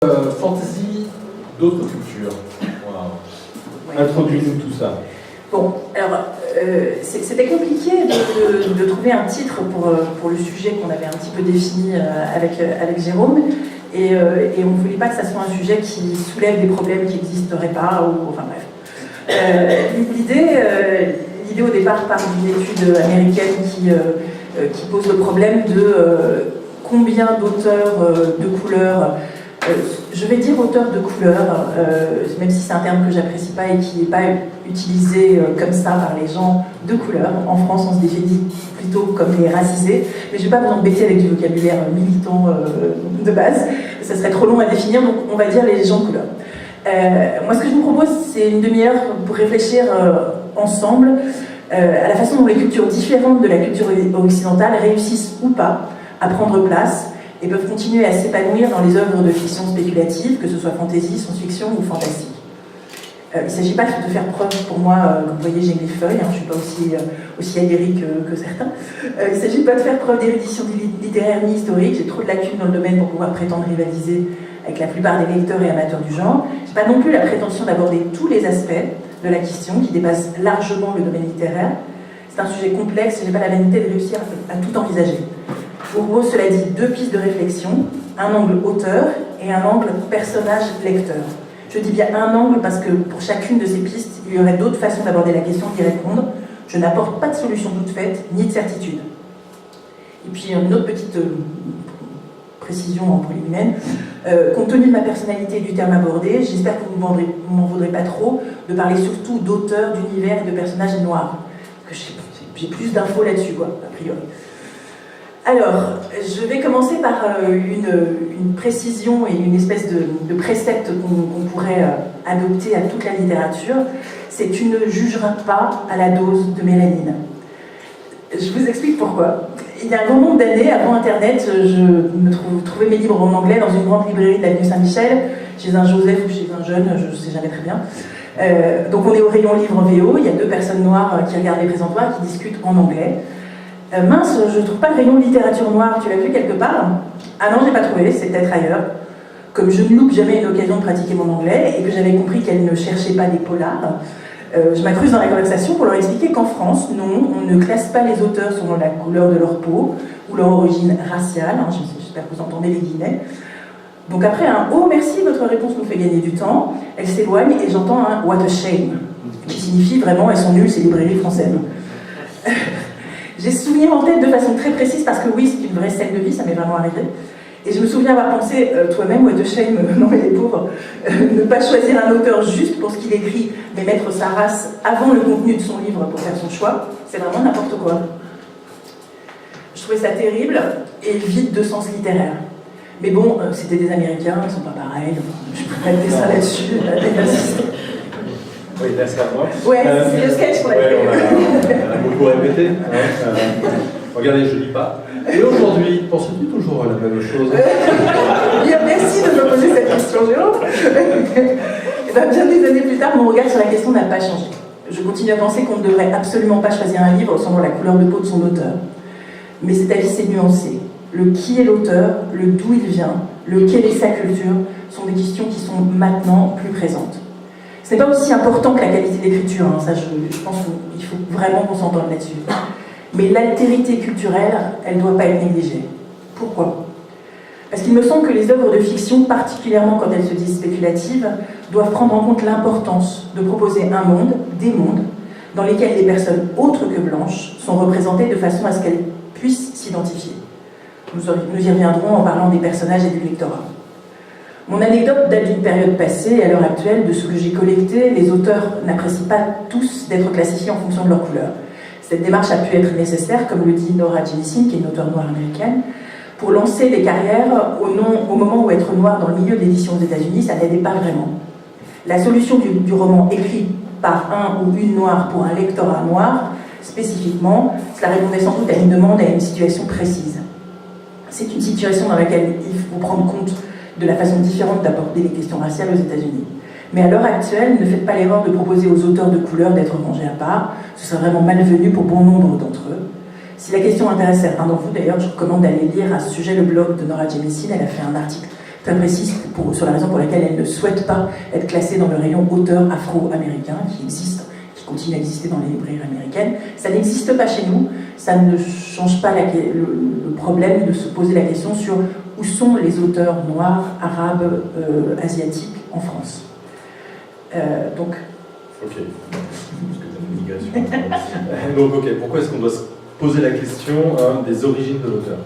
Fantasy d'autres cultures. Wow. Ouais. Introduis-nous tout ça. Bon, alors, c'était compliqué de trouver un titre pour le sujet qu'on avait un petit peu défini avec Jérôme, et on ne voulait pas que ça soit un sujet qui soulève des problèmes qui n'existeraient pas, ou enfin bref. L'idée au départ part d'une étude américaine qui pose le problème de combien d'auteurs de couleurs, je vais dire auteurs de couleurs, même si c'est un terme que j'apprécie pas et qui n'est pas utilisé comme ça par les gens de couleur. En France, on se définit plutôt comme les racisés, mais je ne vais pas vous embêter avec du vocabulaire militant de base, ça serait trop long à définir, donc on va dire les gens de couleur. Moi, ce que je vous propose, c'est une demi-heure pour réfléchir ensemble à la façon dont les cultures différentes de la culture occidentale réussissent ou pas à prendre place et peuvent continuer à s'épanouir dans les œuvres de fiction spéculative, que ce soit fantasy, science-fiction ou fantastique. Il ne s'agit pas de faire preuve, pour moi, comme vous voyez, j'ai mes feuilles, je ne suis pas aussi aguerrie que certains. Il ne s'agit pas de faire preuve d'érudition littéraire ni historique, j'ai trop de lacunes dans le domaine pour pouvoir prétendre rivaliser avec la plupart des lecteurs et amateurs du genre. Je n'ai pas non plus la prétention d'aborder tous les aspects de la question, qui dépassent largement le domaine littéraire. C'est un sujet complexe et je n'ai pas la vanité de réussir à tout envisager. Je vous propose, cela dit, deux pistes de réflexion, un angle auteur et un angle personnage-lecteur. Je dis bien un angle parce que pour chacune de ces pistes, il y aurait d'autres façons d'aborder la question d'y répondre. Je n'apporte pas de solution toute faite, ni de certitude. Et puis une autre petite précision en préliminaire. Compte tenu de ma personnalité et du terme abordé, j'espère que vous ne m'en voudrez pas trop de parler surtout d'auteurs, d'univers et de personnages noirs. Que j'ai plus d'infos là-dessus, quoi, a priori. Alors, je vais commencer par une précision et une espèce de précepte qu'on pourrait adopter à toute la littérature. C'est « tu ne jugeras pas à la dose de mélanine ». Je vous explique pourquoi. Il y a un grand nombre d'années, avant Internet, je trouvais mes livres en anglais dans une grande librairie de l'avenue Saint-Michel, chez un Joseph ou chez un jeune, je ne sais jamais très bien. Donc on est au rayon livre VO, il y a deux personnes noires qui regardent les présentoirs, qui discutent en anglais. Mince, je ne trouve pas le rayon littérature noire, tu l'as vu quelque part? Ah non, j'ai pas trouvé, c'est peut-être ailleurs. Comme je ne loupe jamais une occasion de pratiquer mon anglais et que j'avais compris qu'elle ne cherchait pas des polars, je m'accruse dans la conversation pour leur expliquer qu'en France, non, on ne classe pas les auteurs selon la couleur de leur peau ou leur origine raciale, j'espère que vous entendez les guillemets. Donc après un « Oh merci, votre réponse nous fait gagner du temps », elle s'éloigne et j'entends un « What a shame », qui signifie vraiment « Elles sont nulles ces librairies françaises ». J'ai ce souvenir en tête de façon très précise parce que oui, c'est une vraie scène de vie, ça m'est vraiment arrivé. Et je me souviens avoir pensé, toi-même, what a shame, non mais les pauvres, ne pas choisir un auteur juste pour ce qu'il écrit, mais mettre sa race avant le contenu de son livre pour faire son choix, c'est vraiment n'importe quoi. Je trouvais ça terrible et vide de sens littéraire. Mais bon, c'était des Américains, ils sont pas pareils, je peux pas mettre ça là-dessus, Oui, là c'est à moi. Ouais, c'est le sketch qu'on a fait. On a beaucoup répété. Regardez, je ne lis pas. Et aujourd'hui, penses-tu toujours à la même chose? Bien, merci de me poser cette question, Jérôme. Et bien des années plus tard, mon regard sur la question n'a pas changé. Je continue à penser qu'on ne devrait absolument pas choisir un livre selon la couleur de peau de son auteur. Mais cet avis s'est nuancé. Le qui est l'auteur, le d'où il vient, le quelle est sa culture, sont des questions qui sont maintenant plus présentes. Ce n'est pas aussi important que la qualité d'écriture, hein, ça je pense qu'il faut vraiment qu'on s'entende là-dessus. Mais l'altérité culturelle, elle ne doit pas être négligée. Pourquoi? Parce qu'il me semble que les œuvres de fiction, particulièrement quand elles se disent spéculatives, doivent prendre en compte l'importance de proposer un monde, des mondes, dans lesquels les personnes autres que blanches sont représentées de façon à ce qu'elles puissent s'identifier. Nous y reviendrons en parlant des personnages et du lectorat. Mon anecdote date d'une période passée et à l'heure actuelle, de ce que j'ai collecté, les auteurs n'apprécient pas tous d'être classifiés en fonction de leur couleur. Cette démarche a pu être nécessaire, comme le dit Nora Jemisin, qui est une auteure noire américaine, pour lancer des carrières au moment où être noir dans le milieu de l'édition aux États-Unis, ça n'aidait pas vraiment. La solution du roman écrit par un ou une noire pour un lectorat noir, spécifiquement, cela répondait sans doute à une demande, à une situation précise. C'est une situation dans laquelle il faut prendre compte de la façon différente d'aborder les questions raciales aux États-Unis. Mais à l'heure actuelle, ne faites pas l'erreur de proposer aux auteurs de couleur d'être rangés à part, ce serait vraiment malvenu pour bon nombre d'entre eux. Si la question intéresse certains d'entre vous, d'ailleurs, je recommande d'aller lire à ce sujet le blog de Nora Jemisin, elle a fait un article très précise sur la raison pour laquelle elle ne souhaite pas être classée dans le rayon auteur afro-américain qui existe, qui continue à exister dans les librairies américaines. Ça n'existe pas chez nous, ça ne change pas le problème de se poser la question sur où sont les auteurs noirs, arabes, asiatiques en France. Donc... Ok, parce que tu as une migration. Donc ok, pourquoi est-ce qu'on doit se poser la question des origines de l'auteur?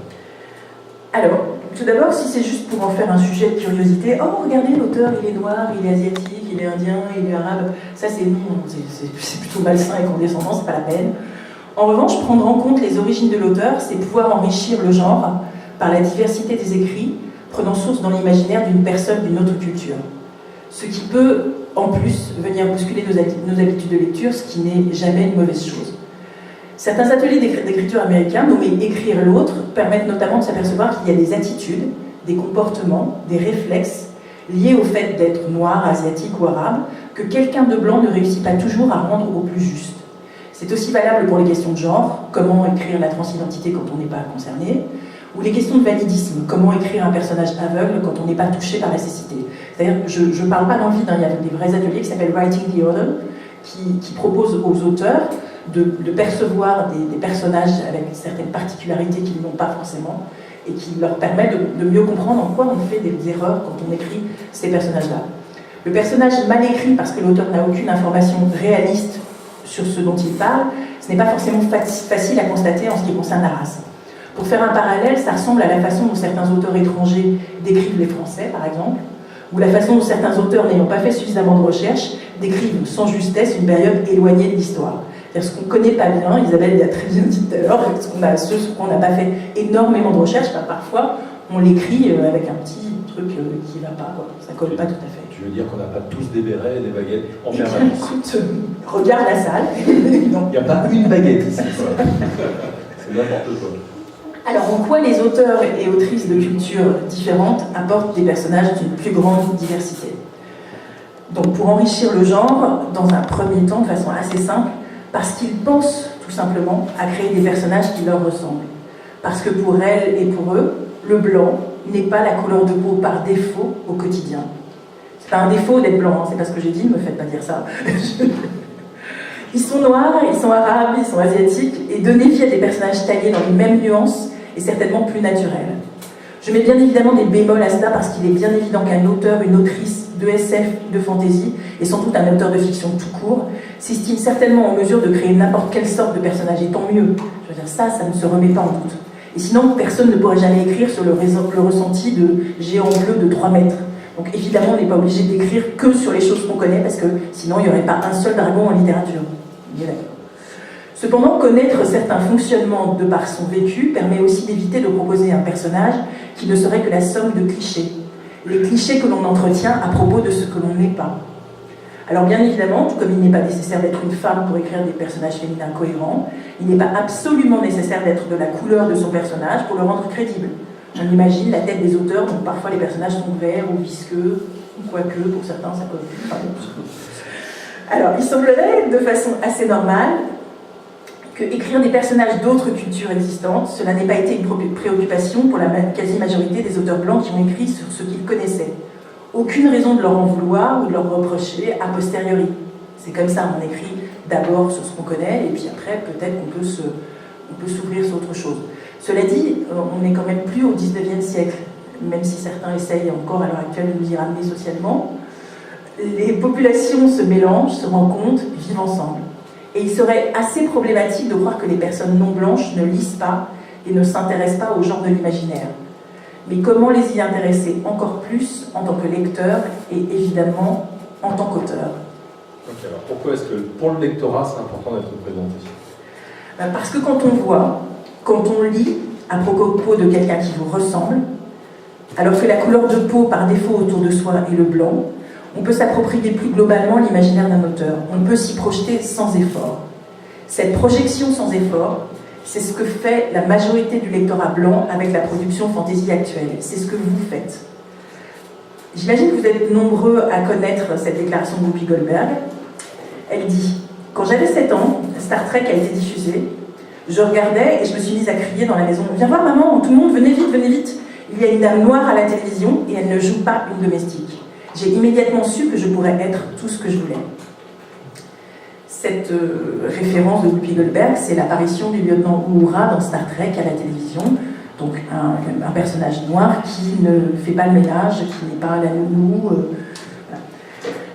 Alors, tout d'abord, si c'est juste pour en faire un sujet de curiosité, oh regardez, l'auteur, il est noir, il est asiatique, il est indien, il est arabe, ça c'est non, c'est plutôt malsain et condescendant, c'est pas la peine. En revanche, prendre en compte les origines de l'auteur, c'est pouvoir enrichir le genre par la diversité des écrits, prenant source dans l'imaginaire d'une personne d'une autre culture. Ce qui peut, en plus, venir bousculer nos habitudes de lecture, ce qui n'est jamais une mauvaise chose. Certains ateliers d'écriture américains, nommés « Écrire l'autre », permettent notamment de s'apercevoir qu'il y a des attitudes, des comportements, des réflexes liés au fait d'être noir, asiatique ou arabe, que quelqu'un de blanc ne réussit pas toujours à rendre au plus juste. C'est aussi valable pour les questions de genre, comment écrire la transidentité quand on n'est pas concerné, ou les questions de validisme, comment écrire un personnage aveugle quand on n'est pas touché par la cécité. C'est-à-dire, je ne parle pas dans le vide, il y a des vrais ateliers qui s'appellent Writing the Other, qui proposent aux auteurs de percevoir des personnages avec certaines particularités qu'ils n'ont pas forcément, et qui leur permet de mieux comprendre en quoi on fait des erreurs quand on écrit ces personnages-là. Le personnage mal écrit parce que l'auteur n'a aucune information réaliste sur ce dont il parle, ce n'est pas forcément facile à constater en ce qui concerne la race. Pour faire un parallèle, ça ressemble à la façon dont certains auteurs étrangers décrivent les Français, par exemple, ou la façon dont certains auteurs n'ayant pas fait suffisamment de recherche décrivent sans justesse une période éloignée de l'histoire. C'est-à-dire ce qu'on ne connaît pas bien, Isabelle l'a très bien dit tout à l'heure, ce qu'on n'a pas fait énormément de recherche, parfois on l'écrit avec un petit truc qui ne va pas, quoi. Ça ne colle pas tout à fait. Tu veux dire qu'on n'a pas tous des bérets et des baguettes en permanence? Écoute, regarde la salle. Il n'y a pas une baguette ici. C'est n'importe quoi. Alors, en quoi les auteurs et autrices de cultures différentes apportent des personnages d'une plus grande diversité? Donc, pour enrichir le genre, dans un premier temps, de façon assez simple, parce qu'ils pensent tout simplement à créer des personnages qui leur ressemblent. Parce que pour elles et pour eux, le blanc n'est pas la couleur de peau par défaut au quotidien. C'est pas un défaut d'être blanc, hein, c'est pas ce que j'ai dit, ne me faites pas dire ça. Ils sont noirs, ils sont arabes, ils sont asiatiques, et donner vie à des personnages taillés dans les mêmes nuances est certainement plus naturel. Je mets bien évidemment des bémols à cela parce qu'il est bien évident qu'un auteur, une autrice de SF, de fantasy, et sans doute un auteur de fiction tout court, s'estime certainement en mesure de créer n'importe quelle sorte de personnage, et tant mieux. Je veux dire, ça ne se remet pas en doute. Et sinon, personne ne pourrait jamais écrire sur le ressenti de géants bleus de 3 mètres. Donc évidemment, on n'est pas obligé d'écrire que sur les choses qu'on connaît, parce que sinon, il n'y aurait pas un seul dragon en littérature. Bien d'accord. Cependant, connaître certains fonctionnements de par son vécu permet aussi d'éviter de proposer un personnage qui ne serait que la somme de clichés. Les clichés que l'on entretient à propos de ce que l'on n'est pas. Alors bien évidemment, tout comme il n'est pas nécessaire d'être une femme pour écrire des personnages féminins cohérents, il n'est pas absolument nécessaire d'être de la couleur de son personnage pour le rendre crédible. On imagine la tête des auteurs, donc parfois les personnages sont verts ou visqueux, ou quoique, pour certains ça colle plus. Alors, il semblerait, de façon assez normale, que écrire des personnages d'autres cultures existantes, cela n'ait pas été une préoccupation pour la quasi-majorité des auteurs blancs qui ont écrit sur ce qu'ils connaissaient. Aucune raison de leur en vouloir ou de leur reprocher a posteriori. C'est comme ça, on écrit d'abord sur ce qu'on connaît, et puis après, peut-être qu'on peut s'ouvrir sur autre chose. Cela dit, on n'est quand même plus au 19e siècle, même si certains essayent encore à l'heure actuelle de nous y ramener socialement. Les populations se mélangent, se rencontrent, vivent ensemble. Et il serait assez problématique de croire que les personnes non blanches ne lisent pas et ne s'intéressent pas au genre de l'imaginaire. Mais comment les y intéresser encore plus en tant que lecteur et évidemment en tant qu'auteur? Ok, alors pourquoi est-ce que pour le lectorat c'est important d'être représenté? Parce que quand on voit, quand on lit à propos de quelqu'un qui vous ressemble, alors que la couleur de peau par défaut autour de soi est le blanc, on peut s'approprier plus globalement l'imaginaire d'un auteur. On peut s'y projeter sans effort. Cette projection sans effort, c'est ce que fait la majorité du lectorat blanc avec la production fantasy actuelle. C'est ce que vous faites. J'imagine que vous êtes nombreux à connaître cette déclaration de Whoopi Goldberg. Elle dit « Quand j'avais 7 ans, Star Trek a été diffusé. Je regardais et je me suis mise à crier dans la maison « Viens voir maman, tout le monde, venez vite, venez vite !» Il y a une dame noire à la télévision et elle ne joue pas une domestique. J'ai immédiatement su que je pourrais être tout ce que je voulais. Cette référence de Whoopi Goldberg, c'est l'apparition du lieutenant Uhura dans Star Trek à la télévision, donc un personnage noir qui ne fait pas le ménage, qui n'est pas la nounou. Voilà.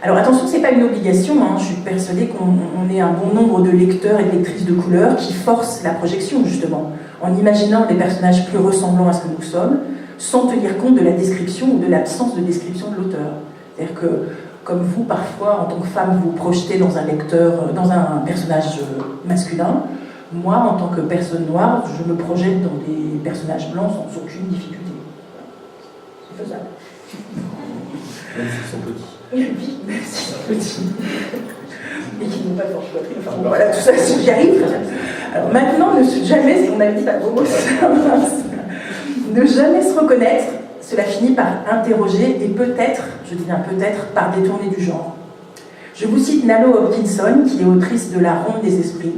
Alors attention, c'est pas une obligation, hein. Je suis persuadée qu'on est un bon nombre de lecteurs et de lectrices de couleurs qui forcent la projection, justement, en imaginant des personnages plus ressemblants à ce que nous sommes, sans tenir compte de la description ou de l'absence de description de l'auteur. C'est-à-dire que, comme vous, parfois, en tant que femme, vous projetez dans un personnage masculin, moi, en tant que personne noire, je me projette dans des personnages blancs sans aucune difficulté. C'est faisable. Même s'ils sont petits. Oui, même s'ils sont petits. Et qui n'ont pas de force poitrine. Enfin, voilà, tout ça, c'est j'y arrive. Alors maintenant, jamais, on avait dit, ne jamais se reconnaître, cela finit par interroger et peut-être, je dis bien peut-être, par détourner du genre. Je vous cite Nalo Hopkinson, qui est autrice de La Ronde des Esprits.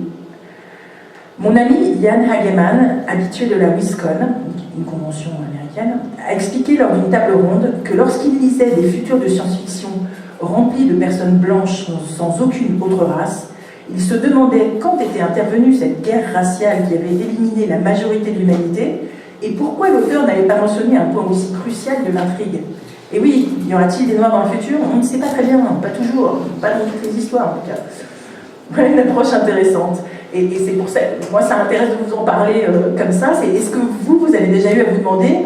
Mon ami Ian Hageman, habitué de la WISCON, une convention américaine, a expliqué lors d'une table ronde que lorsqu'il lisait des futurs de science-fiction remplis de personnes blanches sans aucune autre race, il se demandait quand était intervenue cette guerre raciale qui avait éliminé la majorité de l'humanité et pourquoi l'auteur n'avait pas mentionné un point aussi crucial de l'intrigue. Et oui, y aura-t-il des noirs dans le futur? On ne sait pas très bien, pas toujours, pas dans toutes les histoires en tout cas. Voilà une approche intéressante. Et c'est pour ça, moi ça m'intéresse de vous en parler comme ça, c'est est-ce que vous avez déjà eu à vous demander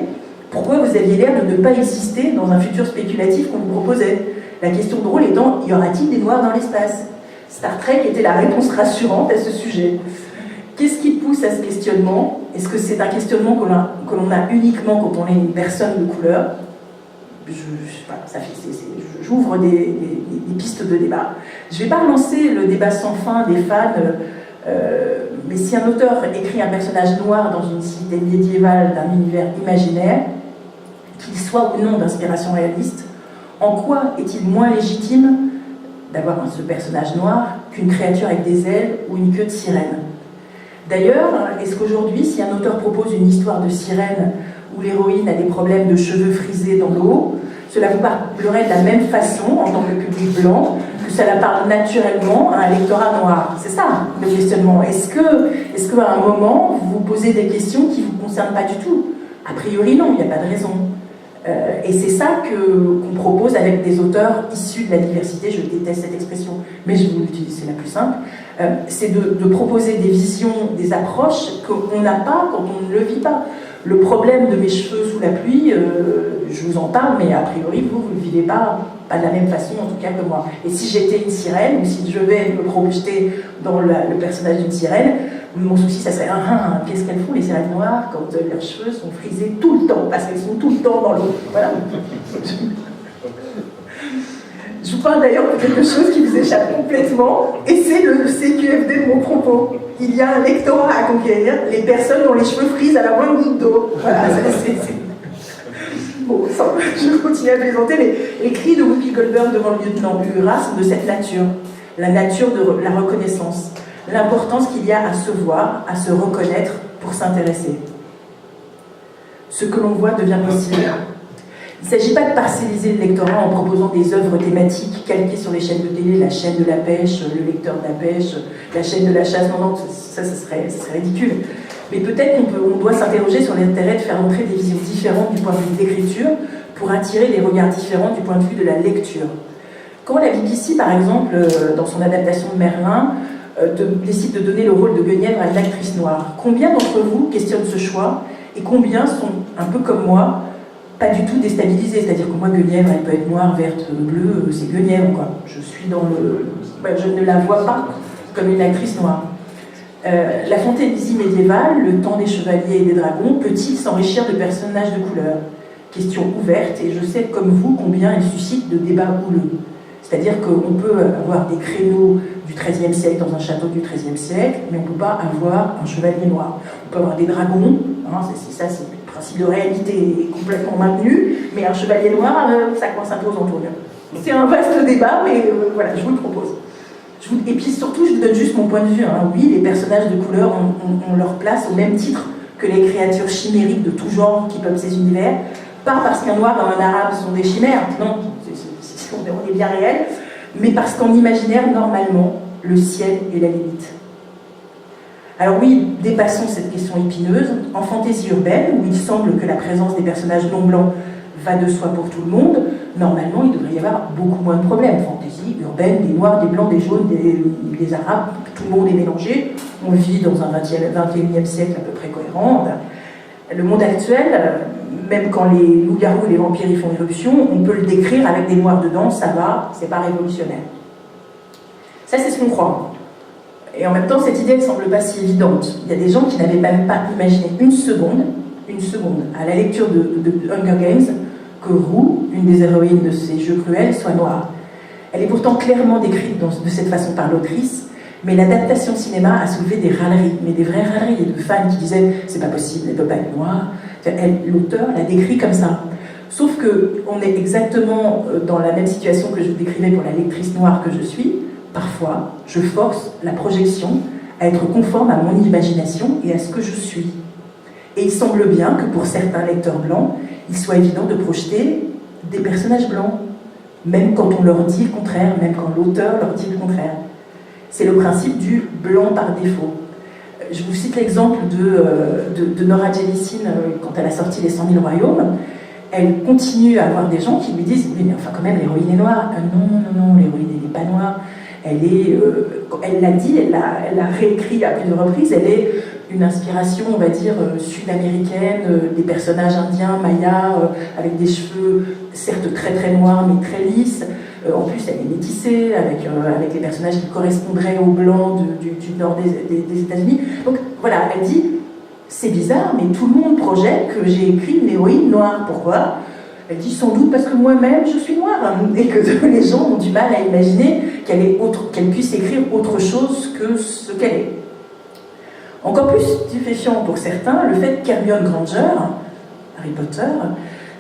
pourquoi vous aviez l'air de ne pas exister dans un futur spéculatif qu'on vous proposait? La question drôle étant, y aura-t-il des noirs dans l'espace? Star Trek était la réponse rassurante à ce sujet. Qu'est-ce qui pousse à ce questionnement? Est-ce que c'est un questionnement que l'on a uniquement quand on est une personne de couleur? J'ouvre des pistes de débat. Je ne vais pas relancer le débat sans fin des fans, mais si un auteur écrit un personnage noir dans une cité médiévale d'un univers imaginaire, qu'il soit ou non d'inspiration réaliste, en quoi est-il moins légitime d'avoir ce personnage noir qu'une créature avec des ailes ou une queue de sirène? D'ailleurs, est-ce qu'aujourd'hui, si un auteur propose une histoire de sirène où l'héroïne a des problèmes de cheveux frisés dans l'eau, cela vous parlerait de la même façon en tant que public blanc que cela parle naturellement à un lectorat noir? C'est ça le questionnement. Est-ce qu'à un moment, vous vous posez des questions qui ne vous concernent pas du tout? A priori, non, il n'y a pas de raison. Et c'est ça qu'on propose avec des auteurs issus de la diversité. Je déteste cette expression, mais je vous l'utilise, c'est la plus simple. C'est de proposer des visions, des approches qu'on n'a pas quand on ne le vit pas. Le problème de mes cheveux sous la pluie, je vous en parle, mais a priori, vous ne le vivez pas de la même façon, en tout cas que moi. Et si j'étais une sirène, ou si je vais me projeter dans le personnage d'une sirène, mon souci, ça serait qu'est-ce qu'elles font les sirènes noires quand leurs cheveux sont frisés tout le temps, parce qu'elles sont tout le temps dans l'eau. Voilà. Je vous parle d'ailleurs de quelque chose qui vous échappe complètement, et c'est le CQFD de mon propos. Il y a un lectorat à conquérir, les personnes dont les cheveux frisent à la moindre goutte d'eau. Voilà, Bon, je continue à plaisanter, mais les cris de Whoopi Goldberg devant le lieutenant Uhura sont de cette nature, la nature de la reconnaissance, l'importance qu'il y a à se voir, à se reconnaître pour s'intéresser. Ce que l'on voit devient possible. Il ne s'agit pas de parcelliser le lectorat en proposant des œuvres thématiques calquées sur les chaînes de télé, la chaîne de la pêche, le lecteur de la pêche, la chaîne de la chasse. Non, ça serait ridicule. Mais peut-être qu'on doit s'interroger sur l'intérêt de faire entrer des visions différentes du point de vue de l'écriture pour attirer des regards différents du point de vue de la lecture. Quand la BBC, par exemple, dans son adaptation de Merlin, décide de donner le rôle de Guenièvre à une actrice noire, combien d'entre vous questionnent ce choix et combien sont, un peu comme moi, pas du tout déstabilisés? C'est-à-dire que moi, Guenièvre, elle peut être noire, verte, bleue, c'est Guenièvre, quoi. Je suis dans le... je ne la vois pas comme une actrice noire. La fantaisie médiévale, le temps des chevaliers et des dragons, peut-il s'enrichir de personnages de couleur? Question ouverte, et je sais comme vous combien elle suscite de débats houleux. C'est-à-dire qu'on peut avoir des créneaux du XIIIe siècle dans un château du XIIIe siècle, mais on ne peut pas avoir un chevalier noir. On peut avoir des dragons, hein, c'est le principe de réalité est complètement maintenu, mais un chevalier noir, ça s'impose en tournure. C'est un vaste débat, mais voilà, je vous le propose. Et puis surtout, je vous donne juste mon point de vue. Hein. Oui, les personnages de couleur ont leur place au même titre que que les créatures chimériques de tout genre qui peuplent ces univers, pas parce qu'un noir ou un arabe sont des chimères, non, on est bien réel, mais parce qu'en imaginaire, normalement, le ciel est la limite. Alors oui, dépassons cette question épineuse. En fantaisie urbaine, où il semble que la présence des personnages non blancs va de soi pour tout le monde, normalement, il devrait y avoir beaucoup moins de problèmes. Fantaisie urbaine, des noirs, des blancs, des jaunes, des arabes, tout le monde est mélangé. On vit dans un 21e siècle à peu près cohérent. Le monde actuel, même quand les loups-garous et les vampires y font irruption, on peut le décrire avec des noirs dedans, ça va, c'est pas révolutionnaire. Ça, c'est ce qu'on croit. Et en même temps, cette idée ne semble pas si évidente. Il y a des gens qui n'avaient même pas imaginé une seconde, à la lecture de Hunger Games, que Rue, une des héroïnes de ces jeux cruels, soit noire. Elle est pourtant clairement décrite de cette façon par l'autrice, mais l'adaptation cinéma a soulevé des râleries, mais des vraies râleries, et de fans qui disaient « c'est pas possible, elle peut pas être noire ». L'auteur l'a décrit comme ça. Sauf qu'on est exactement dans la même situation que je vous décrivais pour la lectrice noire que je suis. Parfois, je force la projection à être conforme à mon imagination et à ce que je suis. Et il semble bien que pour certains lecteurs blancs, il soit évident de projeter des personnages blancs, même quand on leur dit le contraire, même quand l'auteur leur dit le contraire. C'est le principe du blanc par défaut. Je vous cite l'exemple de Nora Jemisin quand elle a sorti Les 100 000 royaumes. Elle continue à avoir des gens qui lui disent « oui, mais enfin quand même, l'héroïne est noire. » Non, l'héroïne n'est pas noire. Elle l'a dit, elle l'a réécrit à plusieurs reprises, elle est une inspiration, on va dire, sud-américaine, des personnages indiens, mayas, avec des cheveux certes très très noirs mais très lisses. En plus, elle est métissée, avec les personnages qui correspondraient aux blancs du nord des États-Unis. Donc voilà, elle dit, c'est bizarre, mais tout le monde projette que j'ai écrit une héroïne noire. Pourquoi ? Elle dit sans doute parce que moi-même je suis noire, et que les gens ont du mal à imaginer qu'elle puisse écrire autre chose que ce qu'elle est. Encore plus stupéfiant pour certains, le fait qu'Hermione Granger, Harry Potter,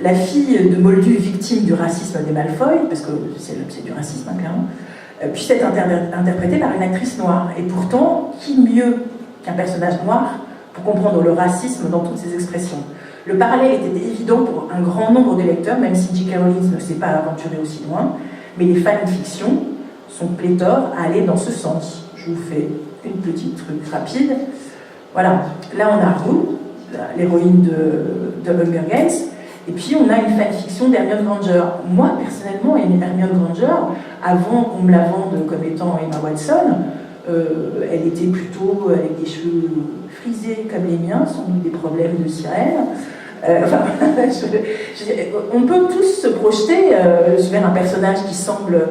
la fille de Moldu victime du racisme des Malfoy, parce que c'est du racisme clairement, puisse être interprétée par une actrice noire. Et pourtant, qui mieux qu'un personnage noir pour comprendre le racisme dans toutes ses expressions ? Le parallèle était évident pour un grand nombre de lecteurs, même si J.K. Rowling ne s'est pas aventurée aussi loin, mais les fanfictions sont pléthores à aller dans ce sens. Je vous fais une petite truc rapide. Voilà, là on a Rue, l'héroïne de Hunger Games, et puis on a une fanfiction d'Hermione Granger. Moi, personnellement, Hermione Granger, avant qu'on me la vende comme étant Emma Watson, elle était plutôt avec des cheveux frisés comme les miens, sans doute des problèmes de sirène. On peut tous se projeter vers un personnage qui semble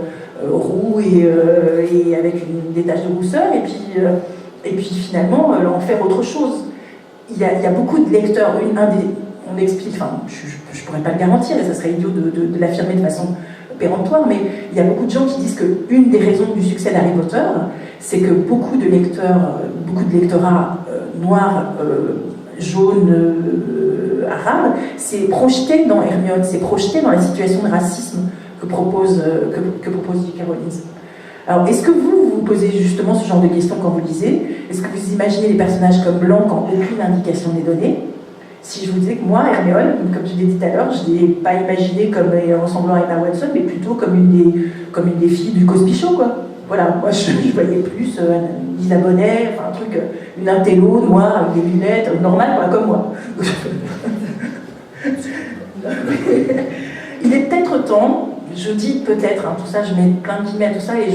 roux et avec des taches de rousseur, et puis finalement en faire autre chose. Il y a beaucoup de lecteurs, on explique, enfin je ne pourrais pas le garantir et ça serait idiot de l'affirmer de façon péremptoire, mais il y a beaucoup de gens qui disent qu'une des raisons du succès d'Harry Potter, c'est que beaucoup de lectorat noirs, jaunes, arabes, s'est projeté dans Hermione, s'est projeté dans la situation de racisme que propose J.K. Rowling. Alors, est-ce que vous posez justement ce genre de questions quand vous lisez ? Est-ce que vous imaginez les personnages comme blancs quand aucune indication n'est donnée ? Si je vous disais que moi, Hermione, comme je l'ai dit tout à l'heure, je ne l'ai pas imaginée comme ressemblant à Emma Watson, mais plutôt comme une des filles du Cosby Show, quoi. Voilà, moi je voyais plus Lisa Bonet, enfin un truc, une intello noire avec des lunettes, normale, voilà, comme moi. Il est peut-être temps, je dis peut-être, tout ça, je mets plein de guillemets à tout ça, et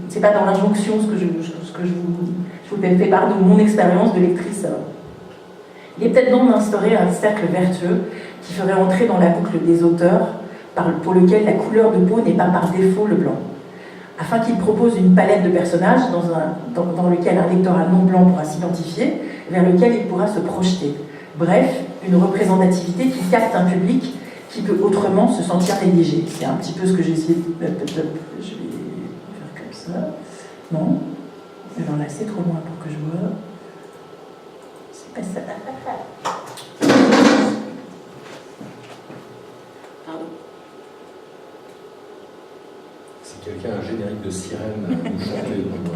c'est pas dans l'injonction ce que je vous fais part de mon expérience de lectrice. Il est peut-être temps d'instaurer un cercle vertueux qui ferait entrer dans la boucle des auteurs pour lequel la couleur de peau n'est pas par défaut le blanc, afin qu'ils proposent une palette de personnages dans lequel un lectorat non blanc pourra s'identifier, vers lequel il pourra se projeter. Bref, une représentativité qui capte un public qui peut autrement se sentir négligé. C'est un petit peu ce que j'ai essayé de... Je vais faire comme ça. Non. Alors là, c'est trop loin pour que je vois. C'est pas ça. Pardon. Si quelqu'un a un générique de sirène à nous chanter dans une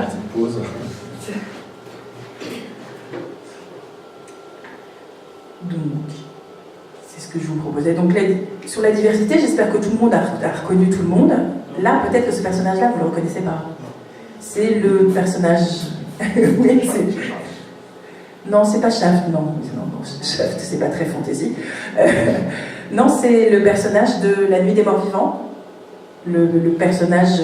petite pause. Donc, c'est ce que je vous proposais. Donc, sur la diversité, j'espère que tout le monde a reconnu tout le monde. Là, peut-être que ce personnage-là, vous ne le reconnaissez pas. C'est le personnage... oui, c'est... Non, c'est pas Shaft, non. Shaft, c'est pas très fantasy. Non, c'est le personnage de La Nuit des Morts Vivants. Le personnage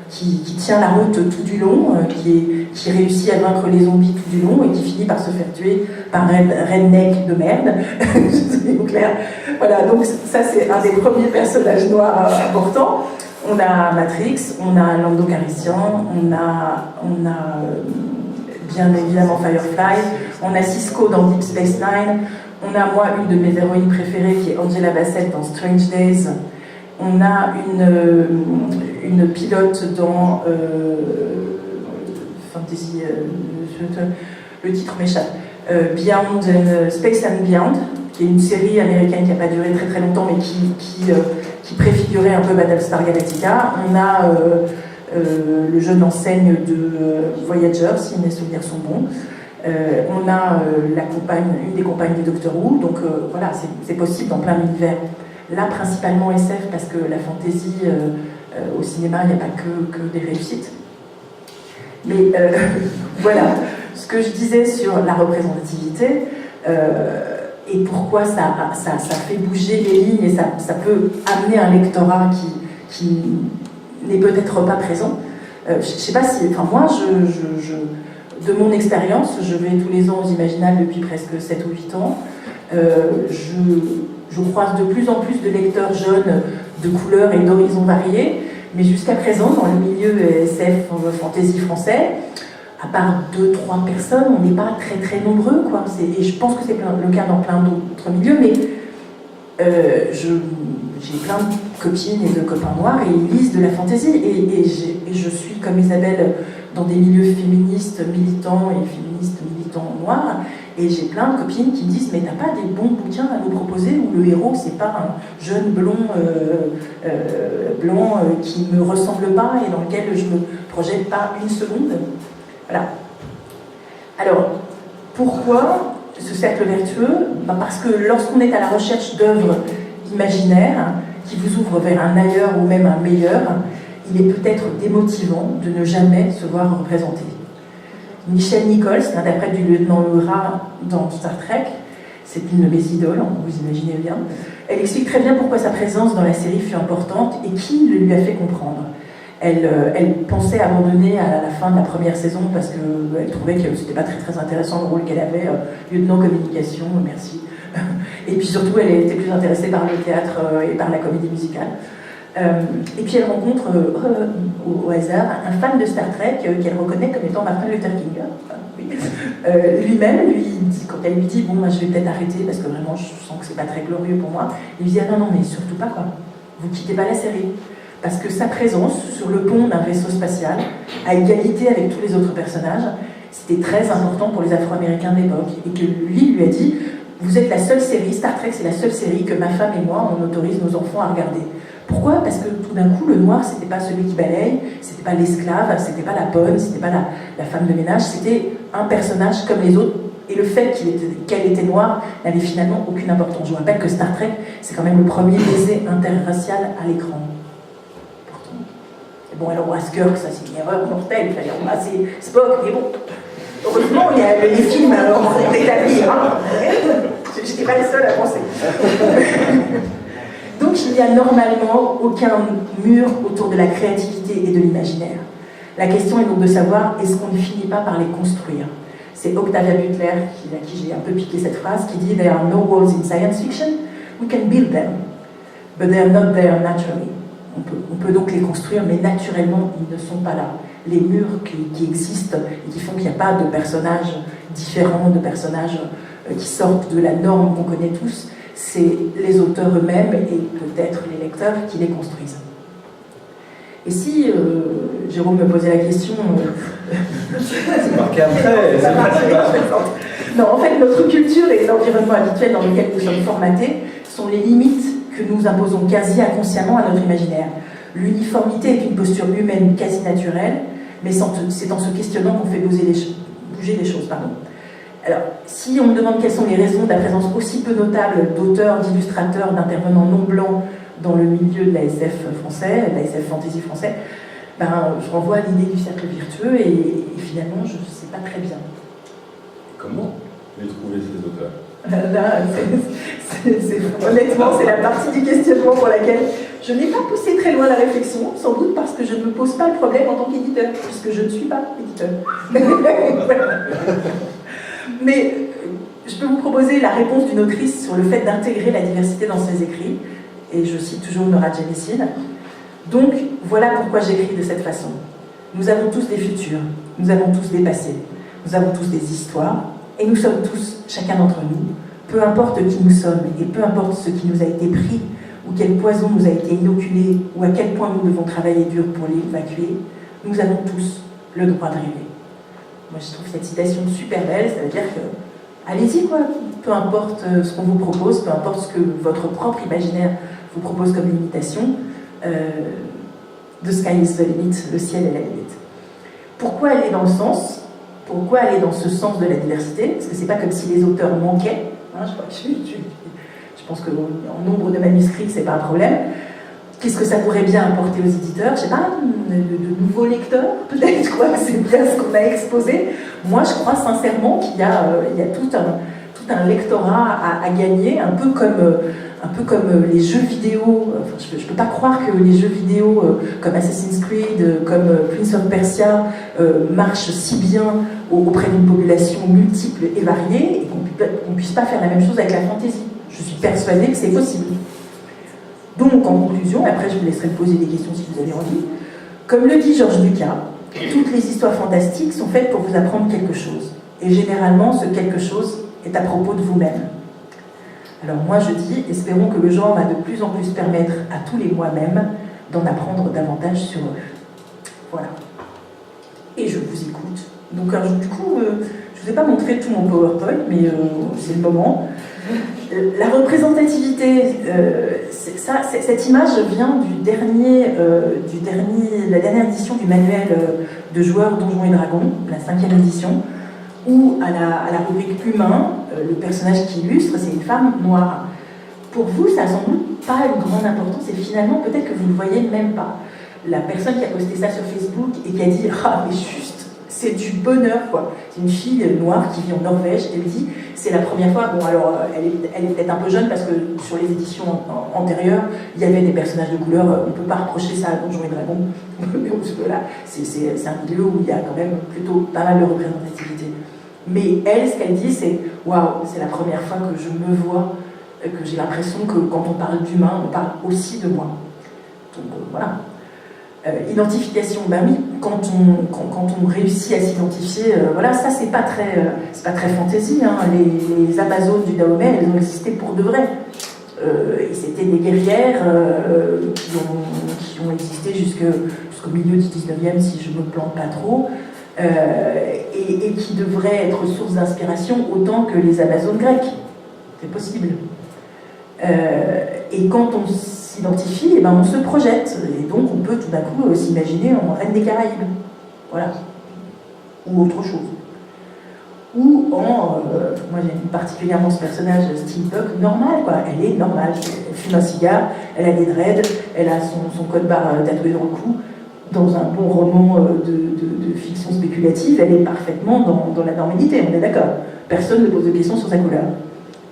qui tient la route tout du long, qui réussit à vaincre les zombies tout du long et qui finit par se faire tuer par un redneck de merde. C'est clair. Voilà, donc ça c'est un des premiers personnages noirs importants. On a Matrix, on a Lando Calrissian, on a bien évidemment Firefly, on a Cisco dans Deep Space Nine, on a moi une de mes héroïnes préférées qui est Angela Bassett dans Strange Days. On a une pilote dans Fantasy, le titre m'échappe, Beyond Space and Beyond, qui est une série américaine qui n'a pas duré très très longtemps, mais qui préfigurait un peu Battlestar Galactica. On a le jeune enseigne de Voyager, si mes souvenirs sont bons. On a une des compagnes du Doctor Who, donc voilà, c'est possible dans plein d'univers. Là, principalement SF, parce que la fantasy, au cinéma, il n'y a pas que des réussites. Mais voilà, ce que je disais sur la représentativité, et pourquoi ça fait bouger les lignes, et ça peut amener un lectorat qui n'est peut-être pas présent. Je ne sais pas si... Enfin, moi, de mon expérience, je vais tous les ans aux Imaginales depuis presque 7 ou 8 ans, je croise de plus en plus de lecteurs jeunes de couleurs et d'horizons variés, mais jusqu'à présent, dans le milieu SF fantasy français, à part 2-3 personnes, on n'est pas très très nombreux, quoi. Et je pense que c'est le cas dans plein d'autres milieux, mais j'ai plein de copines et de copains noirs et ils lisent de la fantasy, et je suis comme Isabelle dans des milieux féministes militants et féministes militants noirs, et j'ai plein de copines qui me disent « Mais t'as pas des bons bouquins à nous proposer où le héros, c'est pas un jeune blond blanc qui me ressemble pas et dans lequel je me projette pas une seconde ?» Voilà. Alors, pourquoi ce cercle vertueux ? Parce que lorsqu'on est à la recherche d'œuvres imaginaires qui vous ouvrent vers un ailleurs ou même un meilleur, il est peut-être démotivant de ne jamais se voir représenté. Michelle Nichols, l'interprète du lieutenant Uhura dans Star Trek, c'est une de mes idoles, vous imaginez bien. Elle explique très bien pourquoi sa présence dans la série fut importante et qui le lui a fait comprendre. Elle pensait abandonner à la fin de la première saison parce qu'elle trouvait que c'était pas très très intéressant le rôle qu'elle avait, lieutenant communication, merci. Et puis surtout, elle était plus intéressée par le théâtre et par la comédie musicale. Et puis elle rencontre au hasard un fan de Star Trek qu'elle reconnaît comme étant Martin Luther King. Oui. Lui-même, quand elle lui dit « Bon, moi, je vais peut-être arrêter parce que vraiment je sens que c'est pas très glorieux pour moi », il lui dit « Ah non, mais surtout pas, quoi. Vous quittez pas la série. » Parce que sa présence sur le pont d'un vaisseau spatial, à égalité avec tous les autres personnages, c'était très important pour les Afro-Américains de l'époque. Et que lui a dit « Vous êtes la seule série, Star Trek c'est la seule série que ma femme et moi, on autorise nos enfants à regarder. » Pourquoi ? Parce que tout d'un coup, le noir, c'était pas celui qui balaye, c'était pas l'esclave, c'était pas la bonne, c'était pas la femme de ménage, c'était un personnage comme les autres. Et le fait qu'elle était noire n'avait finalement aucune importance. Je vous rappelle que Star Trek, c'est quand même le premier baiser interracial à l'écran. Bon, alors Kirk, ça c'est une erreur mortelle, il fallait embrasser Spock, mais bon, heureusement il y a les films établis, hein. Je n'étais pas la seule à penser. Donc il n'y a normalement aucun mur autour de la créativité et de l'imaginaire. La question est donc de savoir, est-ce qu'on ne finit pas par les construire ? C'est Octavia Butler, à qui j'ai un peu piqué cette phrase, qui dit « There are no walls in science fiction, we can build them, but they are not there naturally ». On peut donc les construire, mais naturellement, ils ne sont pas là. Les murs qui existent et qui font qu'il n'y a pas de personnages différents, de personnages qui sortent de la norme qu'on connaît tous, c'est les auteurs eux-mêmes et peut-être les lecteurs qui les construisent. Et si Jérôme me posait la question... c'est marqué après, c'est pas... Non, en fait, notre culture et l'environnement habituel dans lequel nous sommes formatés sont les limites que nous imposons quasi inconsciemment à notre imaginaire. L'uniformité est une posture humaine quasi naturelle, mais c'est en se questionnant qu'on fait bouger les choses. Alors, si on me demande quelles sont les raisons de la présence aussi peu notable d'auteurs, d'illustrateurs, d'intervenants non blancs dans le milieu de la SF français, de la SF fantasy français, je renvoie à l'idée du cercle virtueux et finalement, je ne sais pas très bien. Comment les trouver, ces auteurs? Là, honnêtement, c'est la partie du questionnement pour laquelle je n'ai pas poussé très loin la réflexion, sans doute parce que je ne me pose pas le problème en tant qu'éditeur, puisque je ne suis pas éditeur. Mais je peux vous proposer la réponse d'une autrice sur le fait d'intégrer la diversité dans ses écrits, et je cite toujours Nora Jemisin. Donc, voilà pourquoi j'écris de cette façon. Nous avons tous des futurs, nous avons tous des passés, nous avons tous des histoires, et nous sommes tous, chacun d'entre nous, peu importe qui nous sommes, et peu importe ce qui nous a été pris, ou quel poison nous a été inoculé, ou à quel point nous devons travailler dur pour l'évacuer, nous avons tous le droit de rêver. Moi, je trouve cette citation super belle, ça veut dire que, allez-y quoi, peu importe ce qu'on vous propose, peu importe ce que votre propre imaginaire vous propose comme limitation, the sky is the limit, le ciel est la limite. Pourquoi aller dans le sens? Pourquoi aller dans ce sens de la diversité? Parce que c'est pas comme si les auteurs manquaient. Hein, je pense qu'en nombre de manuscrits, c'est pas un problème. Qu'est-ce que ça pourrait bien apporter aux éditeurs? Je sais pas, de nouveaux lecteurs, peut-être, quoi. C'est bien ce qu'on a exposé. Moi, je crois sincèrement qu'il y a tout un lectorat à gagner, un peu comme les jeux vidéo. Enfin, je peux pas croire que les jeux vidéo comme Assassin's Creed, comme Prince of Persia marchent si bien auprès d'une population multiple et variée, et qu'on puisse pas faire la même chose avec la fantasy. Je suis persuadée que c'est possible. Donc, en conclusion, après je vous laisserai me poser des questions si vous avez envie, comme le dit Georges Lucas, toutes les histoires fantastiques sont faites pour vous apprendre quelque chose. Et généralement, ce quelque chose est à propos de vous-même. Alors moi je dis, espérons que le genre va de plus en plus permettre à tous les moi-même d'en apprendre davantage sur eux. Voilà. Et je vous écoute. Donc alors, du coup, je ne vous ai pas montré tout mon PowerPoint, mais c'est le moment. La représentativité, cette image vient la dernière édition du manuel de joueurs Donjons et Dragons, la 5e édition, où à la rubrique humain, le personnage qui illustre, c'est une femme noire. Pour vous, ça n'a sans doute pas une grande importance, et finalement, peut-être que vous ne le voyez même pas. La personne qui a posté ça sur Facebook et qui a dit « Ah, mais juste, c'est du bonheur, quoi ». C'est une fille noire qui vit en Norvège, elle dit « C'est la première fois ». Bon, alors, elle est peut-être un peu jeune, parce que sur les éditions antérieures, il y avait des personnages de couleur, on ne peut pas reprocher ça à Donjons et Dragons. Mais là, c'est un milieu où il y a quand même plutôt pas mal de représentativité. Mais elle, ce qu'elle dit, c'est « Waouh, c'est la première fois que je me vois, que j'ai l'impression que quand on parle d'humain, on parle aussi de moi. » Donc voilà. Identification, ben oui, quand on réussit à s'identifier, voilà, ça c'est pas très fantasy, hein. Les Amazones du Dahomey, elles ont existé pour de vrai. Et c'était des guerrières qui ont existé jusqu'au milieu du 19e, si je ne me plante pas trop. Et qui devraient être source d'inspiration autant que les Amazones grecques. C'est possible. Et quand on s'identifie, eh ben on se projette. Et donc on peut tout d'un coup s'imaginer en Reine des Caraïbes. Voilà. Ou autre chose. Ou moi j'aime particulièrement ce personnage, Steampuck, normal, quoi. Elle est normale. Elle fume un cigare, elle a des dreads, elle a son code barre tatoué dans le cou. Dans un bon roman de fiction spéculative, elle est parfaitement dans la normalité, on est d'accord. Personne ne pose de questions sur sa couleur.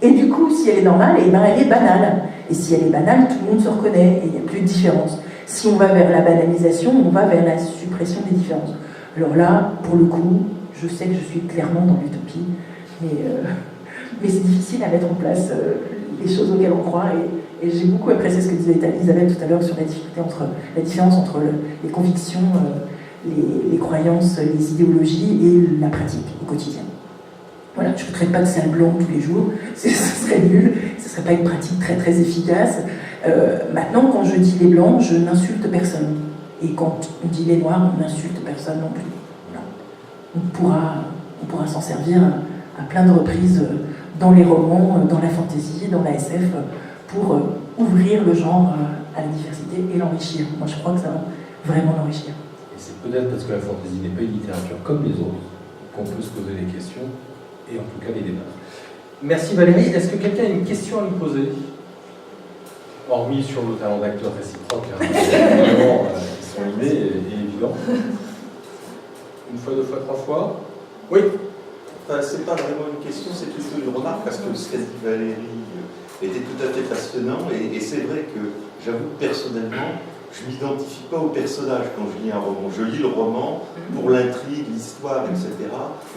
Et du coup, si elle est normale, eh ben, elle est banale. Et si elle est banale, tout le monde se reconnaît, et il n'y a plus de différence. Si on va vers la banalisation, on va vers la suppression des différences. Alors là, pour le coup, je sais que je suis clairement dans l'utopie, mais c'est difficile à mettre en place les choses auxquelles on croit, et j'ai beaucoup apprécié ce que disait Isabelle tout à l'heure sur la différence entre les convictions, les croyances, les idéologies et la pratique au quotidien. Voilà, je ne traite pas de sale blanc tous les jours, ce serait nul, ce ne serait pas une pratique très très efficace. Maintenant, quand je dis les blancs, je n'insulte personne. Et quand on dit les noirs, on n'insulte personne non plus. Voilà. On pourra s'en servir à plein de reprises dans les romans, dans la fantasy, dans la SF, pour ouvrir le genre à la diversité et l'enrichir. Moi, je crois que ça va vraiment l'enrichir. Et c'est peut-être parce que la fantasy n'est pas une littérature comme les autres qu'on peut se poser des questions et en tout cas les débattre. Merci Valérie. Est-ce que quelqu'un a une question à nous poser? Hormis sur le talent d'acteur réciproque, hein, vraiment, qui sont innés et évidents. Une fois, deux fois, trois fois. Oui. C'est pas vraiment une question, c'est plutôt une remarque, parce que ce qu'a dit Valérie était tout à fait passionnant, et c'est vrai que j'avoue que personnellement, je ne m'identifie pas au personnage quand je lis un roman. Je lis le roman pour l'intrigue, l'histoire, etc.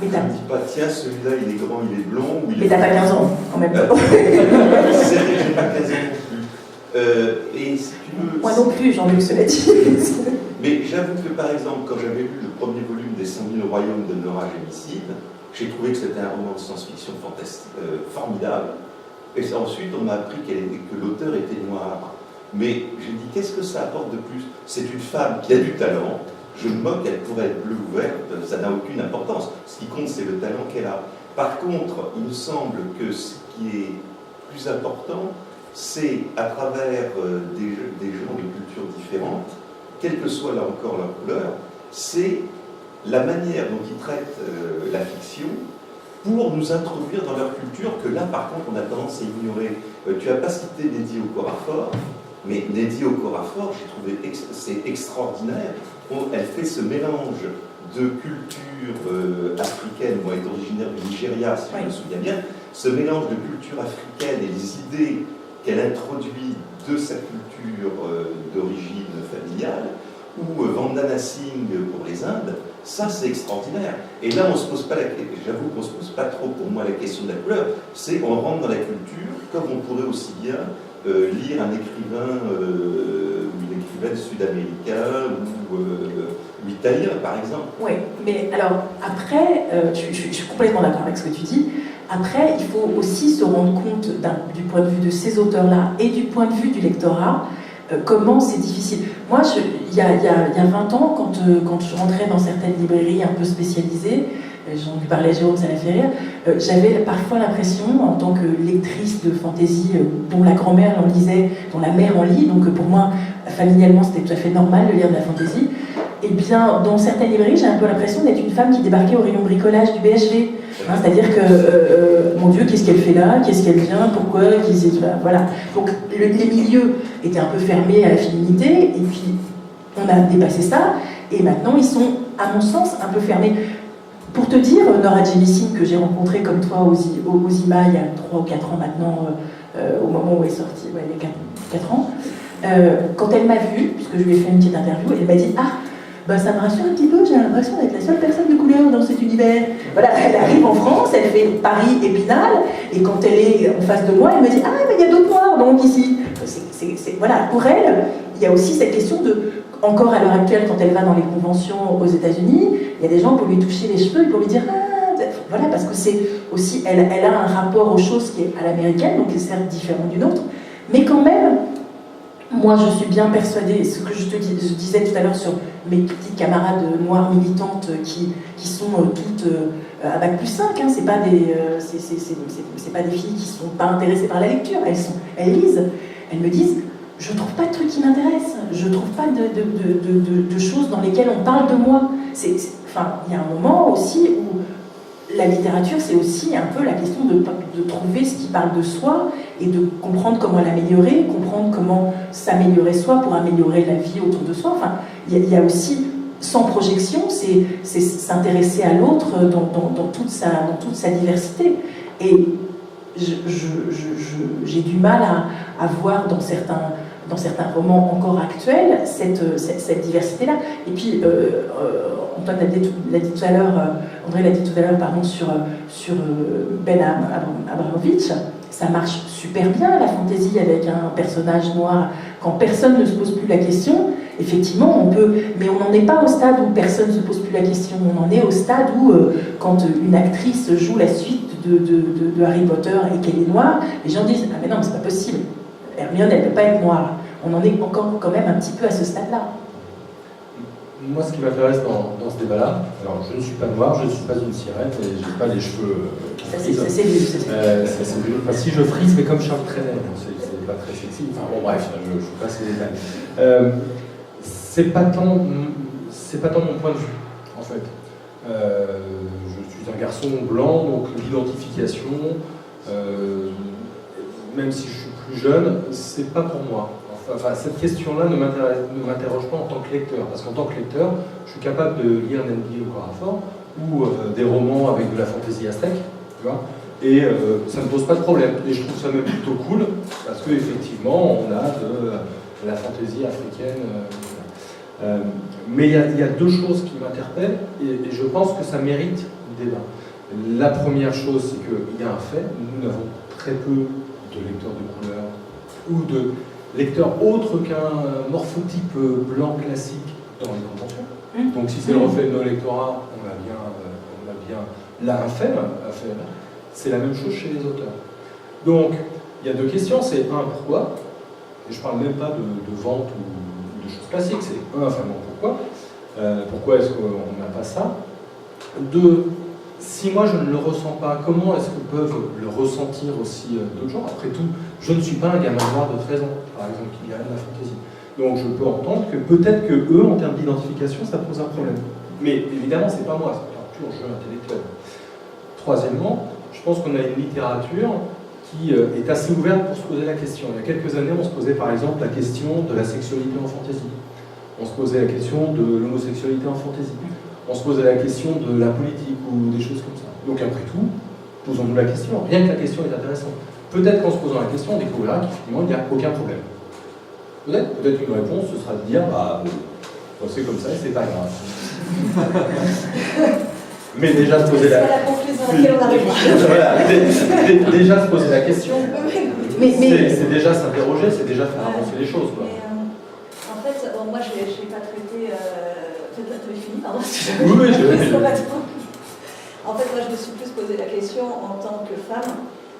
Mais je ne me dis pas, tiens, celui-là, il est grand, il est blond. Ou il mais est... t'as pas 15 ans, en même temps. C'est vrai que je n'ai pas 15 ans non plus. Et si tu veux... Moi non plus, Jean-Luc, cela dit. Mais j'avoue que, par exemple, quand j'avais lu le premier volume des 100 000 royaumes de Nora Gémicide, j'ai trouvé que c'était un roman de science-fiction fantastique, formidable. Et ensuite, on m'a appris que l'auteur était noir. Mais j'ai dit, qu'est-ce que ça apporte de plus? C'est une femme qui a du talent. Je me moque, elle pourrait être bleue ou verte, ça n'a aucune importance. Ce qui compte, c'est le talent qu'elle a. Par contre, il me semble que ce qui est plus important, c'est à travers des gens de cultures différentes, quelle que soit là encore leur couleur, c'est la manière dont ils traitent la fiction pour nous introduire dans leur culture, que là, par contre, on a tendance à ignorer. Tu n'as pas cité Neddy Okorafor, mais Neddy Okorafor, j'ai trouvé c'est extraordinaire. Elle fait ce mélange de culture africaine, moi, est originaire du Nigeria, si je me souviens bien, ce mélange de culture africaine et les idées qu'elle introduit de sa culture d'origine familiale, ou Vandana Singh pour les Indes, ça c'est extraordinaire. Et là on se pose pas j'avoue qu'on se pose pas trop pour moi la question de la couleur, c'est on rentre dans la culture, comme on pourrait aussi bien lire un écrivain ou une écrivaine sud-américain ou italien par exemple. Oui, mais alors après, je suis complètement d'accord avec ce que tu dis. Après, il faut aussi se rendre compte du point de vue de ces auteurs-là et du point de vue du lectorat, comment c'est difficile. Moi, il y a 20 ans, quand je rentrais dans certaines librairies un peu spécialisées, j'en lui parlais à Jérôme, ça l'a fait rire, j'avais parfois l'impression, en tant que lectrice de fantaisie, dont la grand-mère en lisait, dont la mère en lit, donc pour moi, familialement, c'était tout à fait normal de lire de la fantaisie, et bien, dans certaines librairies, j'ai un peu l'impression d'être une femme qui débarquait au rayon bricolage du BHV. Hein, c'est-à-dire que, mon Dieu, qu'est-ce qu'elle fait là? Qu'est-ce qu'elle vient? Pourquoi? Voilà. Donc, les milieux étaient un peu fermés à la féminité, et puis on a dépassé ça, et maintenant ils sont, à mon sens, un peu fermés. Pour te dire, Nora Gémicide, que j'ai rencontrée comme toi aux IMA il y a 3 ou 4 ans maintenant, au moment où elle est sortie, ouais, il y a 4 ans, quand elle m'a vue, puisque je lui ai fait une petite interview, elle m'a dit « Ah, ben ça me rassure un petit peu, j'ai l'impression d'être la seule personne de couleur dans cet univers. » Voilà, elle arrive en France, elle fait Paris Épinal, et quand elle est en face de moi, elle me dit « Ah, mais il y a d'autres noirs donc ici. » Voilà, pour elle, il y a aussi cette question de, encore à l'heure actuelle, quand elle va dans les conventions aux États-Unis, il y a des gens pour lui toucher les cheveux et pour lui dire « Ah !» Voilà, parce que c'est aussi, elle a un rapport aux choses qui est à l'américaine, donc qui est certes différent d'une autre, mais quand même, moi je suis bien persuadée, ce que je disais tout à l'heure sur mes petites camarades noires militantes qui sont toutes à bac+5, hein, c'est pas des filles qui sont pas intéressées par la lecture, elles lisent, elles me disent « Je trouve pas de trucs qui m'intéressent, je trouve pas de choses dans lesquelles on parle de moi. » Enfin, il y a un moment aussi où la littérature, c'est aussi un peu la question de trouver ce qui parle de soi et de comprendre comment l'améliorer, comprendre comment s'améliorer soi pour améliorer la vie autour de soi. Enfin, il y a aussi, sans projection, c'est s'intéresser à l'autre dans toute sa diversité. Et j'ai du mal à voir dans certains romans encore actuels cette diversité-là. Et puis, Antoine l'a dit tout à l'heure, André l'a dit tout à l'heure, pardon, sur Ben Abramovitch, ça marche super bien, la fantaisie avec un personnage noir, quand personne ne se pose plus la question. Effectivement, on peut, mais on n'en est pas au stade où personne ne se pose plus la question. On en est au stade où, quand une actrice joue la suite de Harry Potter et qu'elle est noire, les gens disent « Ah mais non, mais c'est pas possible, Hermione, elle ne peut pas être noire. » On en est encore quand même un petit peu à ce stade-là. Moi, ce qui m'intéresse dans ce débat-là, alors je ne suis pas noir, je ne suis pas une sirène et je n'ai pas les cheveux qui frisent. C'est vu. Enfin, si je frise, mais comme Charles Trenet, c'est pas très sexy. Enfin bon, bref, je passe les détails. C'est pas tant mon point de vue, en fait. Je suis suis un garçon blanc, donc l'identification, même si je suis plus jeune, c'est pas pour moi. Enfin, cette question-là ne m'interroge pas en tant que lecteur, parce qu'en tant que lecteur, je suis capable de lire N'Nbi Okorafor ou des romans avec de la fantaisie aztèque, tu vois, et ça ne pose pas de problème. Et je trouve ça même plutôt cool, parce qu'effectivement, on a de la fantaisie africaine. Mais il y a deux choses qui m'interpellent, et je pense que ça mérite débat. La première chose, c'est qu'il y a un fait, nous avons très peu de lecteurs de couleur, ou de lecteurs autres qu'un morphotype blanc classique dans les conventions. Donc si c'est le reflet de nos lectorats, on a bien là un fait à faire. C'est la même chose chez les auteurs. Donc il y a deux questions, c'est un, pourquoi, et je ne parle même pas de vente ou de choses classiques, c'est un, vraiment pourquoi. Pourquoi est-ce qu'on n'a pas ça? Deux, si moi je ne le ressens pas, comment est-ce que peuvent le ressentir aussi d'autres gens? Après tout, je ne suis pas un gamin noir de 13 ans, par exemple, qui a de la fantaisie. Donc je peux entendre que peut-être que eux, en termes d'identification, ça pose un problème. Mais évidemment, c'est pas moi, c'est un pur jeu intellectuel. Troisièmement, je pense qu'on a une littérature qui est assez ouverte pour se poser la question. Il y a quelques années, on se posait par exemple la question de la sexualité en fantaisie. On se posait la question de l'homosexualité en fantaisie. On se posait la question de la politique ou des choses comme ça. Donc après tout, posons-nous la question. Rien que la question est intéressante. Peut-être qu'en se posant la question, on découvrira qu'effectivement, il n'y a aucun problème. Peut-être une réponse, ce sera de dire, c'est comme ça et c'est pas grave. Mais déjà se poser la question. Voilà, déjà se poser la question, c'est déjà s'interroger, c'est déjà faire avancer les choses. Quoi. En fait, moi je n'ai pas traité. Tu avais fini, pardon. Oui, je l'ai fini. En fait, moi je me suis plus posé la question en tant que femme,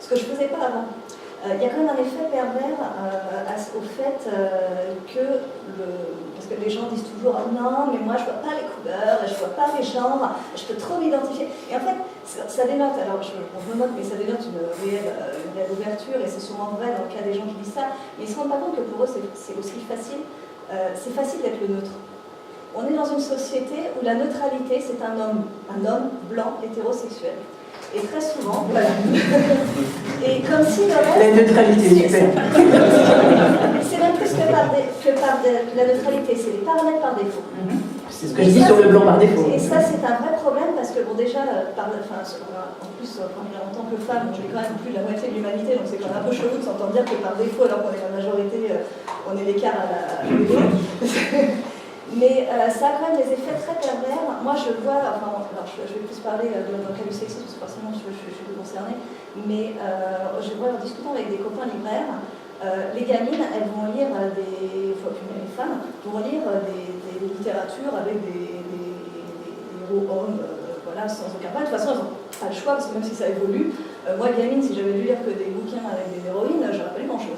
ce que je ne faisais pas avant. Il y a quand même un effet pervers au fait que, parce que les gens disent toujours non, mais moi je vois pas les couleurs, je vois pas les genres, je peux trop m'identifier. Et en fait, ça dénote, alors on me moque, mais ça dénote une réelle ouverture, et c'est sûrement vrai dans le cas des gens qui disent ça, mais ils ne se rendent pas compte que pour eux c'est aussi facile, c'est facile d'être le neutre. On est dans une société où la neutralité c'est un homme blanc, hétérosexuel. Et très souvent, voilà. Et comme si le reste... La neutralité, super. C'est même plus que par la neutralité, c'est les paramètres par défaut. C'est ce que je dis sur le blanc par défaut. Et ça, c'est un vrai problème parce que, bon, déjà, en plus, en tant que femme, j'ai quand même plus de la moitié de l'humanité, donc c'est quand même un peu chelou de s'entendre dire que par défaut, alors qu'on est la majorité, on est l'écart à la... Mais ça a quand même des effets très pervers. Moi, je vois, alors je vais plus parler dans le cas du sexisme, parce que forcément je suis plus concernée, mais je vois en discutant avec des copains libraires, les gamines, elles vont lire les femmes vont lire des littératures avec des héros hommes, voilà, sans aucun problème. De toute façon, elles n'ont pas le choix, parce que même si ça évolue, moi, gamine, si j'avais dû lire que des bouquins avec des héroïnes, j'aurais pas lu grand-chose.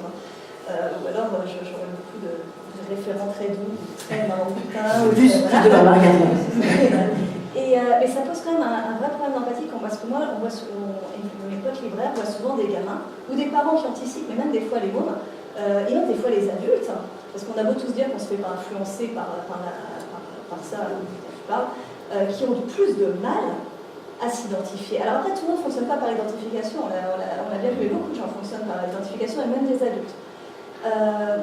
Ou alors, j'aurais beaucoup de référents très doux, très marocains. Juste de la margarine. Et ça pose quand même un vrai problème d'empathie, parce que moi, mes potes libraires voient souvent des gamins, ou des parents qui anticipent, mais même des fois les mômes, et même des fois les adultes, parce qu'on a beau tous dire qu'on se fait pas influencer par ça, qui ont plus de mal à s'identifier. Alors après, tout le monde ne fonctionne pas par l'identification, on a bien vu, beaucoup de gens fonctionnent par l'identification, et même des adultes.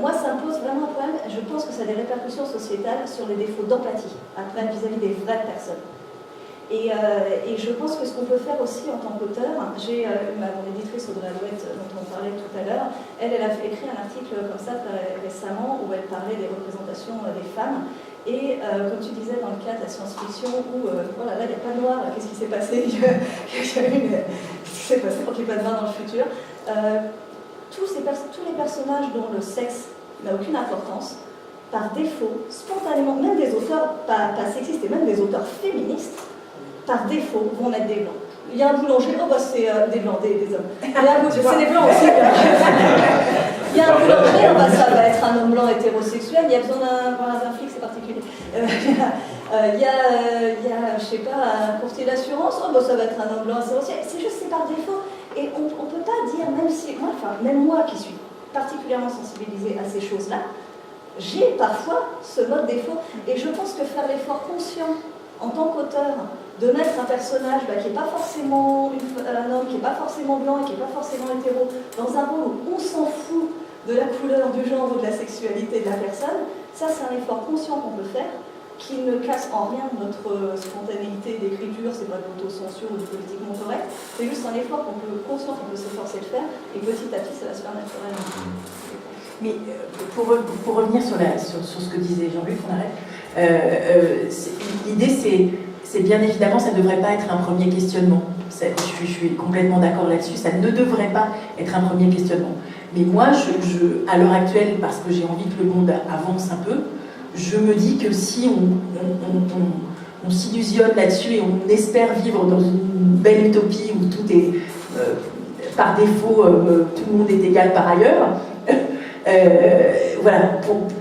Moi, ça me pose vraiment un problème. Je pense que ça a des répercussions sociétales sur les défauts d'empathie, après vis-à-vis des vraies personnes. Et je pense que ce qu'on peut faire aussi en tant qu'auteur, j'ai mon éditrice Audrey Alouette, dont on parlait tout à l'heure, elle a écrit un article comme ça récemment où elle parlait des représentations des femmes. Et comme tu disais dans le cas de la science-fiction où, oh là là, il n'y a pas de noir, qu'est-ce qui s'est passé qu'est-ce qui s'est passé quand il n'y a pas de noir dans le futur tous les personnages dont le sexe n'a aucune importance, par défaut, spontanément, même des auteurs pas sexistes et même des auteurs féministes, par défaut, vont mettre des blancs. Il y a un boulanger, c'est des blancs, des hommes. C'est des blancs aussi. Il y a un boulanger, ça va être un homme blanc hétérosexuel, il y a besoin d'un flic, c'est particulier. Il y a, je sais pas, un courtier d'assurance, ça va être un homme blanc hétérosexuel. C'est juste, c'est par défaut. Et on ne peut pas dire, même moi qui suis particulièrement sensibilisée à ces choses-là, j'ai parfois ce mode défaut. Et je pense que faire l'effort conscient en tant qu'auteur de mettre un personnage qui n'est pas forcément un homme, qui n'est pas forcément blanc et qui n'est pas forcément hétéro, dans un rôle où on s'en fout de la couleur, du genre ou de la sexualité de la personne, ça c'est un effort conscient qu'on peut faire, qui ne casse en rien notre spontanéité d'écriture, c'est pas de l'autocensure ou du politiquement correct, c'est juste un effort conscient qu'on peut s'efforcer de faire, et petit à petit ça va se faire naturellement. Mais pour revenir sur ce que disait Jean-Luc, on arrête. L'idée, c'est bien évidemment, ça ne devrait pas être un premier questionnement. Je suis complètement d'accord là-dessus, ça ne devrait pas être un premier questionnement. Mais moi, à l'heure actuelle, parce que j'ai envie que le monde avance un peu, je me dis que si on s'illusionne là-dessus et on espère vivre dans une belle utopie où tout est, par défaut, tout le monde est égal par ailleurs, voilà,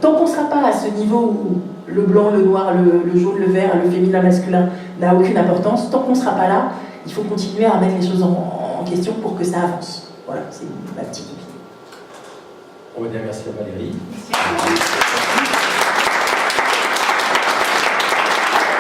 tant qu'on ne sera pas à ce niveau où le blanc, le noir, le jaune, le vert, le féminin, le masculin n'a aucune importance, tant qu'on ne sera pas là, il faut continuer à remettre les choses en question pour que ça avance. Voilà, c'est ma petite opinion. On va dire merci à Valérie. Merci.